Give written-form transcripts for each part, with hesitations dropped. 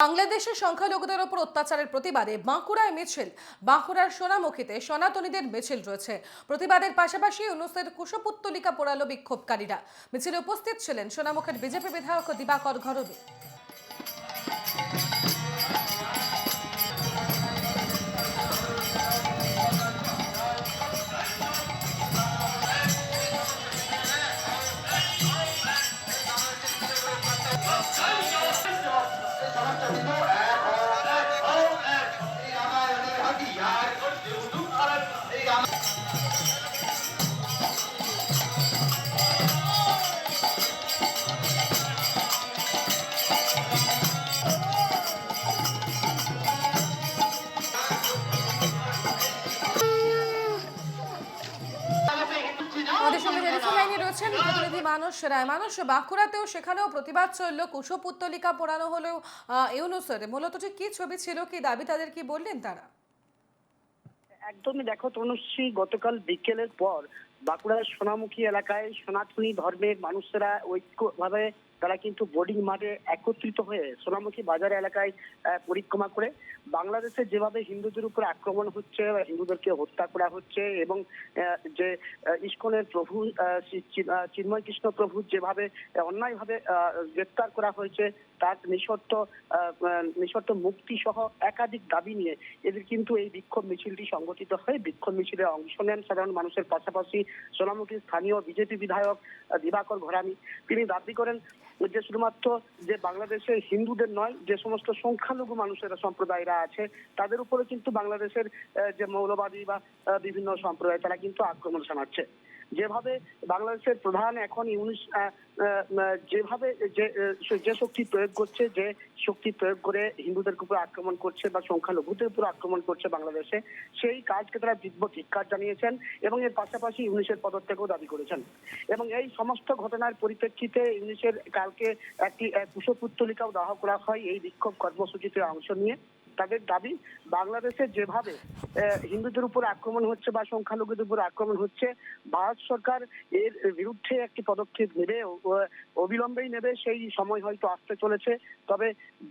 বাংলাদেশের সংখ্যালঘুদের ওপর অত্যাচারের প্রতিবাদে বাঁকুড়ায় মিছিল। বাঁকুড়ার সোনামুখীতে সনাতনীদের মিছিল রয়েছে। প্রতিবাদের পাশাপাশি ইউনূসের কুশপুত্তলিকা পোড়ালো বিক্ষোভকারীরা। মিছিলে উপস্থিত ছিলেন সোনামুখীর বিজেপি বিধায়ক দিবাকর ঘরবী। আমাদের সঙ্গে টেলিফোন লাইনে রয়েছেন প্রতিনিধি মানস রায়। মানস, বাঁকুড়াতেও সেখানেও প্রতিবাদ চললো, কুশপুত্তলিকা পোড়ানো হলেও ইউনূসের মূলত যে কি ছবি ছিল, কি দাবি, তাদের কি বললেন তারা? একদমই দেখো তনুশ্রী, গতকাল বিকেলের পর বাঁকুড়ার সোনামুখী এলাকায় সনাতনী ধর্মের মানুষেরা ঐক্যভাবে তারা কিন্তু বোর্ডিং মাঠে একত্রিত হয়ে সোনামুখী বাজার এলাকায় পরিক্রমা করে বাংলাদেশে যেভাবে হিন্দুদের উপর আক্রমণ হচ্ছে, হিন্দুদেরকে হত্যা করা হচ্ছে এবং যে ইস্কনের প্রভু চিন্ময় কৃষ্ণ প্রভু যেভাবে অন্যায়ভাবে গ্রেপ্তার করা হয়েছে তার নিঃশর্ত মুক্তি সহ একাধিক দাবি নিয়ে এদের কিন্তু এই বিক্ষোভ মিছিলটি সংগঠিত হয়। বিক্ষোভ মিছিলে অংশ নেন সাধারণ মানুষের পাশাপাশি সোনামুখীর স্থানীয় বিজেপি বিধায়ক দিবাকর ঘরামি। তিনি দাবি করেন যে শুধুমাত্র যে বাংলাদেশে হিন্দুদের নয়, যে সমস্ত সংখ্যালঘু মানুষেরা সম্প্রদায়রা আছে তাদের উপরে কিন্তু বাংলাদেশের যে মৌলবাদী বা বিভিন্ন সম্প্রদায় তারা কিন্তু আক্রমণ শানাচ্ছে। যেভাবে বাংলাদেশের প্রধান এখন ইউনূস যেভাবে যে শক্তি প্রয়োগ করছে, যে শক্তি প্রয়োগ করে হিন্দুদের উপর আক্রমণ করছে বা সংখ্যালঘুদের উপর আক্রমণ করছে বাংলাদেশে, সেই কাজকে তারা তীব্র ধিক্কার জানিয়েছেন এবং এর পাশাপাশি ইউনূসের পদত্যাগও দাবি করেছেন। এবং এই সমস্ত ঘটনার পরিপ্রেক্ষিতে ইউনূসের কালকে একটি কুশপুত্তলিকাও দাহ করা হয় এই বিক্ষোভ কর্মসূচিতে অংশ নিয়ে। তাদের দাবি, বাংলাদেশে যেভাবে হিন্দুদের উপর আক্রমণ হচ্ছে বা সংখ্যালঘুদের উপর আক্রমণ হচ্ছে, ভারত সরকার এর বিরুদ্ধে একটি পদক্ষেপ নেবে, অবিলম্বেই নেবে, সেই সময় হয়তো আসতে চলেছে। তবে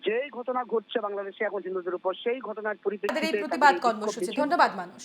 যে ঘটনা ঘটছে বাংলাদেশে এখন হিন্দুদের উপর, সেই ঘটনার পরিপ্রেক্ষিতে প্রতিবাদ কর্মসূচি। ধন্যবাদ মানুষ।